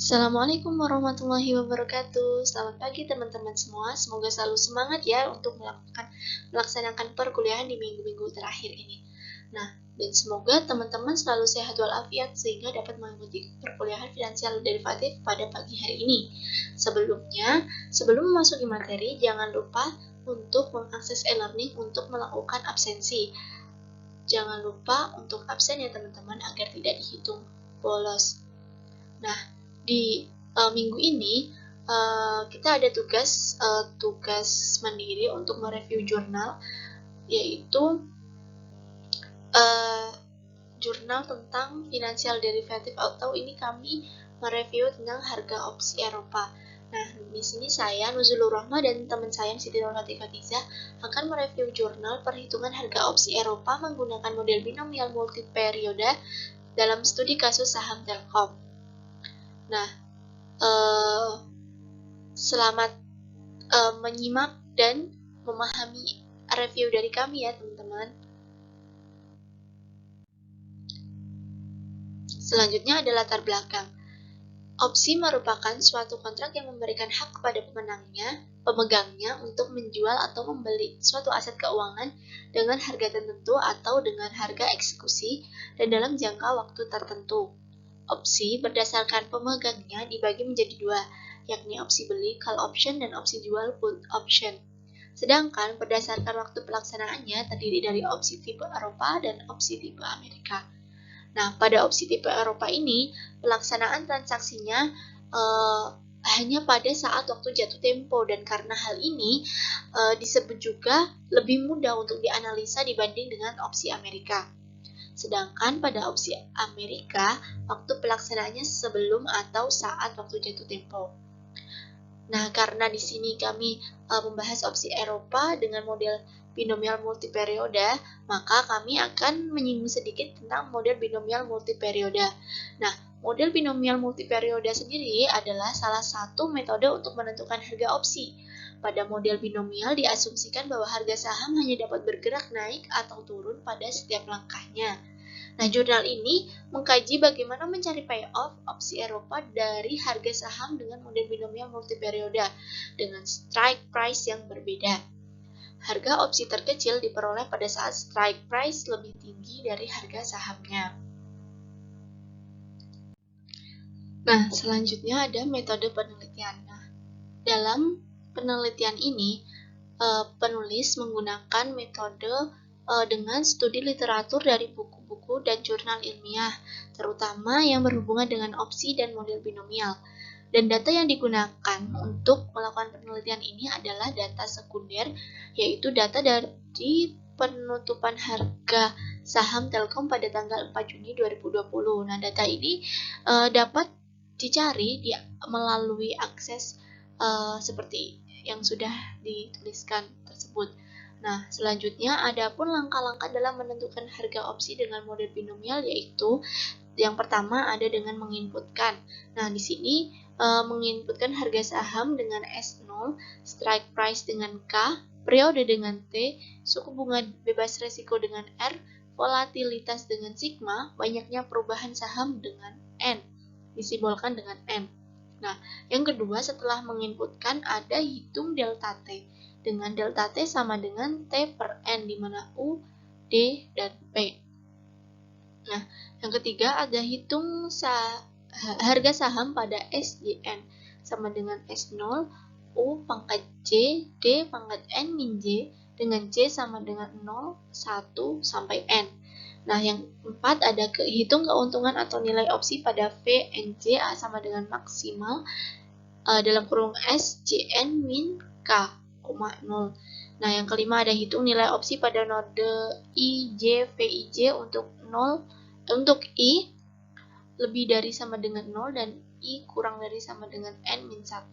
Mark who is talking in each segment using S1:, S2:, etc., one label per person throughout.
S1: Assalamualaikum warahmatullahi wabarakatuh. Selamat pagi teman-teman semua. Semoga selalu semangat ya untuk melaksanakan perkuliahan di minggu-minggu terakhir ini. Nah, dan semoga teman-teman selalu sehat walafiat sehingga dapat mengikuti perkuliahan finansial derivatif pada pagi hari ini. Sebelum memasuki materi, jangan lupa untuk mengakses e-learning untuk melakukan absensi. Jangan lupa untuk absen ya teman-teman agar tidak dihitung bolos. Nah, di minggu ini kita ada tugas mandiri untuk mereview jurnal, yaitu jurnal tentang financial derivative, atau ini kami mereview tentang harga opsi Eropa. Nah, di sini saya, Nuzulur Rahma, dan teman saya, Siti Nurhati Khadijah, akan mereview jurnal perhitungan harga opsi Eropa menggunakan model binomial multiperiode dalam studi kasus saham Telkom. Nah, selamat menyimak dan memahami review dari kami ya teman-teman. Selanjutnya ada latar belakang. Opsi merupakan suatu kontrak yang memberikan hak kepada pemegangnya untuk menjual atau membeli suatu aset keuangan dengan harga tertentu atau dengan harga eksekusi dan dalam jangka waktu tertentu. Opsi berdasarkan pemegangnya dibagi menjadi dua, yakni opsi beli call option dan opsi jual put option. Sedangkan berdasarkan waktu pelaksanaannya terdiri dari opsi tipe Eropa dan opsi tipe Amerika. Nah, pada opsi tipe Eropa ini, pelaksanaan transaksinya hanya pada saat waktu jatuh tempo, dan karena hal ini disebut juga lebih mudah untuk dianalisa dibanding dengan opsi Amerika. Sedangkan pada opsi Amerika, waktu pelaksanaannya sebelum atau saat waktu jatuh tempo. Nah, karena di sini kami membahas opsi Eropa dengan model binomial multiperiode, maka kami akan menyinggung sedikit tentang model binomial multiperiode. Nah, model binomial multiperiode sendiri adalah salah satu metode untuk menentukan harga opsi. Pada model binomial diasumsikan bahwa harga saham hanya dapat bergerak naik atau turun pada setiap langkahnya. Nah, jurnal ini mengkaji bagaimana mencari payoff opsi Eropa dari harga saham dengan model binomial multiperiode dengan strike price yang berbeda. Harga opsi terkecil diperoleh pada saat strike price lebih tinggi dari harga sahamnya. Nah, selanjutnya ada metode penelitian. Nah, dalam penelitian ini, penulis menggunakan metode dengan studi literatur dari buku-buku dan jurnal ilmiah, terutama yang berhubungan dengan opsi dan model binomial. Dan data yang digunakan untuk melakukan penelitian ini adalah data sekunder, yaitu data dari penutupan harga saham Telkom pada tanggal 4 Juni 2020. Nah, data ini dapat dicari melalui akses seperti yang sudah dituliskan tersebut. Nah, selanjutnya adapun langkah-langkah dalam menentukan harga opsi dengan model binomial, yaitu yang pertama ada dengan menginputkan. Nah, di sini menginputkan harga saham dengan S0, strike price dengan K, periode dengan T, suku bunga bebas resiko dengan R, volatilitas dengan sigma, banyaknya perubahan saham dengan N, disimbolkan dengan M. Nah, yang kedua setelah menginputkan ada hitung delta T, dengan delta T sama dengan T per N, di mana U, D, dan P. Nah, yang ketiga ada hitung harga saham pada SJN sama dengan S0, U pangkat J, D pangkat N min J, dengan J sama dengan 0, 1, sampai N. Nah, yang keempat ada hitung keuntungan atau nilai opsi pada VNJ sama dengan maksimal dalam kurung S, JN min K, 0. Nah, yang kelima ada hitung nilai opsi pada node IJ, VIJ untuk I lebih dari sama dengan 0 dan I kurang dari sama dengan N min 1.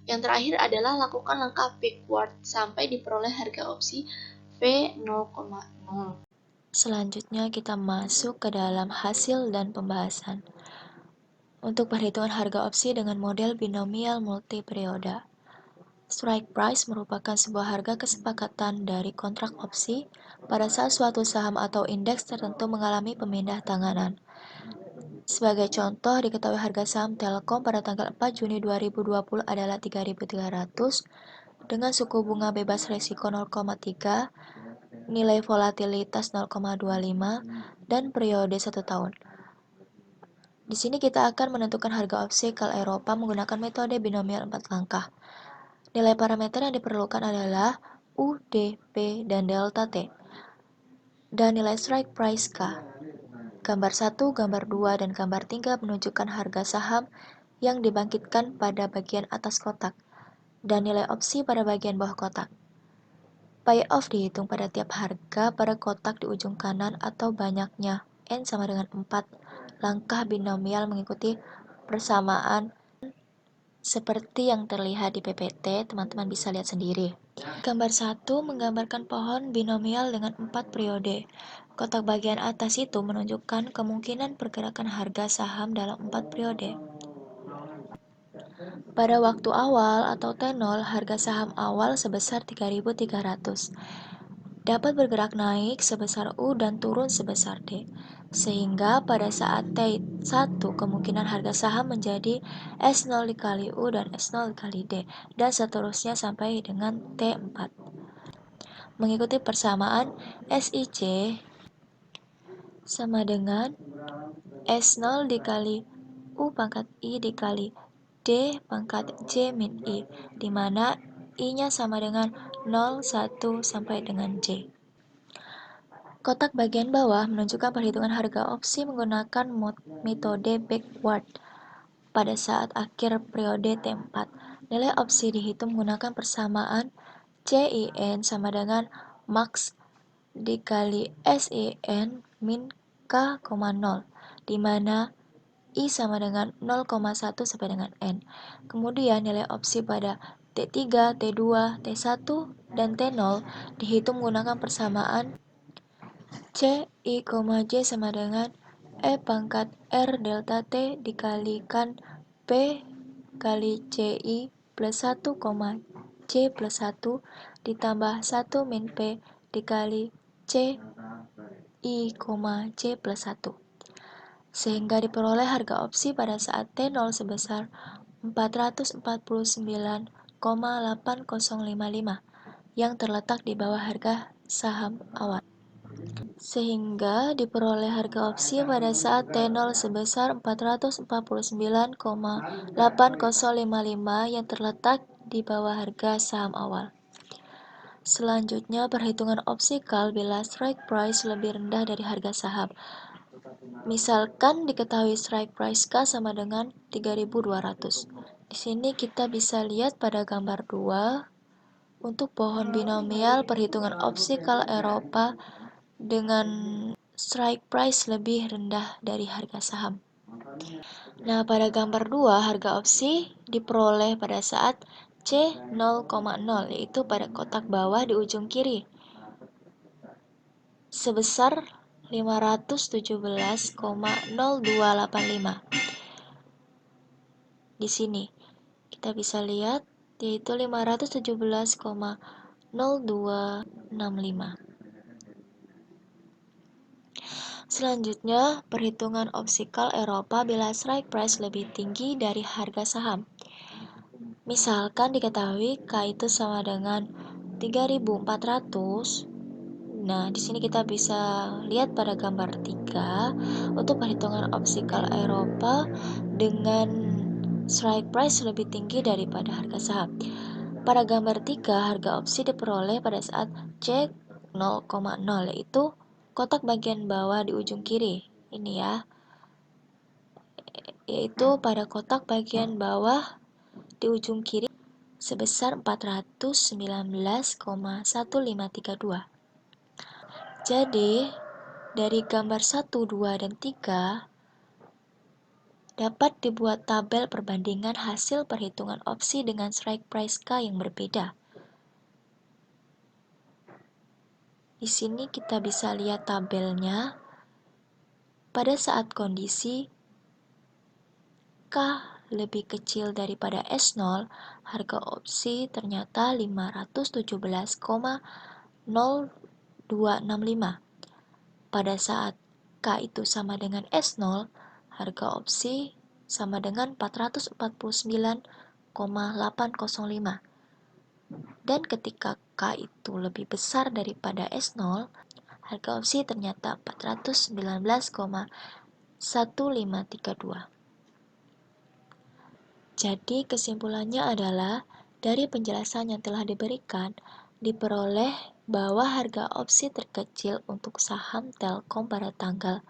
S1: Yang terakhir adalah lakukan langkah backward sampai diperoleh harga opsi V0,0.
S2: Selanjutnya kita masuk ke dalam hasil dan pembahasan. Untuk perhitungan harga opsi dengan model binomial multiperiode. Strike price merupakan sebuah harga kesepakatan dari kontrak opsi pada saat suatu saham atau indeks tertentu mengalami pemindah tanganan. Sebagai contoh, diketahui harga saham Telkom pada tanggal 4 Juni 2020 adalah 3.300 dengan suku bunga bebas risiko 0,3, nilai volatilitas 0,25, dan periode 1 tahun. Di sini kita akan menentukan harga opsi kal Eropa menggunakan metode binomial 4 langkah. Nilai parameter yang diperlukan adalah U, D, P, dan delta T. Dan nilai strike price K. Gambar 1, gambar 2, dan gambar 3 menunjukkan harga saham yang dibangkitkan pada bagian atas kotak dan nilai opsi pada bagian bawah kotak. Payoff dihitung pada tiap harga pada kotak di ujung kanan atau banyaknya N sama dengan 4 langkah binomial mengikuti persamaan seperti yang terlihat di PPT, teman-teman bisa lihat sendiri. Gambar 1 menggambarkan pohon binomial dengan 4 periode. Kotak bagian atas itu menunjukkan kemungkinan pergerakan harga saham dalam 4 periode. Pada waktu awal atau T0, harga saham awal sebesar 3.300. Dapat bergerak naik sebesar U dan turun sebesar D. Sehingga pada saat T1 kemungkinan harga saham menjadi S0 dikali U dan S0 dikali D, dan seterusnya sampai dengan T4. Mengikuti persamaan SIC sama dengan S0 dikali U pangkat I dikali D pangkat J min I, di mana I-nya sama dengan 0, 1, sampai dengan J. Kotak bagian bawah menunjukkan perhitungan harga opsi menggunakan metode backward pada saat akhir periode T4. Nilai opsi dihitung menggunakan persamaan CIN sama dengan max dikali SIN min K, 0, di mana I sama dengan 0,1 sampai dengan N. Kemudian nilai opsi pada T3, T2, T1, dan T0 dihitung menggunakan persamaan C, I, J sama dengan E pangkat R delta T dikalikan P kali CI plus 1, C plus 1 ditambah 1 min P dikali C I, J plus 1. Sehingga diperoleh harga opsi pada saat T0 sebesar 449,8055 yang terletak di bawah harga saham awal. Sehingga diperoleh harga opsi pada saat T0 sebesar 449,8055 yang terletak di bawah harga saham awal. Selanjutnya, perhitungan opsi kal bila strike price lebih rendah dari harga saham. Misalkan diketahui strike price K sama dengan 3.200. Di sini kita bisa lihat pada gambar 2 untuk pohon binomial perhitungan opsi kal Eropa dengan strike price lebih rendah dari harga saham. Nah, pada gambar 2 harga opsi diperoleh pada saat C 0,0, yaitu pada kotak bawah di ujung kiri, sebesar 517,0285. Di sini kita bisa lihat yaitu 517,0265. Selanjutnya, perhitungan opsi kal Eropa bila strike price lebih tinggi dari harga saham. Misalkan diketahui K itu sama dengan 3.400. Nah, di sini kita bisa lihat pada gambar 3 untuk perhitungan opsi kal Eropa dengan strike price lebih tinggi daripada harga saham. Pada gambar 3, harga opsi diperoleh pada saat C 0,0, yaitu kotak bagian bawah di ujung kiri. Ini ya, yaitu pada kotak bagian bawah di ujung kiri sebesar 419,1532. Jadi, dari gambar 1, 2, dan 3 dapat dibuat tabel perbandingan hasil perhitungan opsi dengan strike price K yang berbeda. Di sini kita bisa lihat tabelnya. Pada saat kondisi K lebih kecil daripada S0, harga opsi ternyata 517,0265. Pada saat K itu sama dengan S0, harga opsi sama dengan 449,805. Dan ketika K itu lebih besar daripada S0, harga opsi ternyata 419,1532. Jadi kesimpulannya adalah, dari penjelasan yang telah diberikan, diperoleh bahwa harga opsi terkecil untuk saham Telkom pada tanggal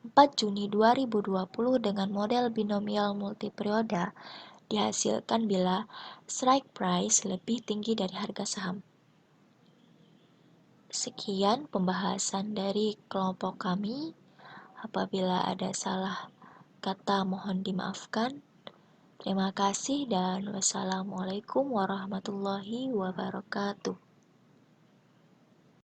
S2: 4 Juni 2020 dengan model binomial multiperiode dihasilkan bila strike price lebih tinggi dari harga saham. Sekian pembahasan dari kelompok kami. Apabila ada salah kata mohon dimaafkan. Terima kasih dan wassalamualaikum warahmatullahi wabarakatuh.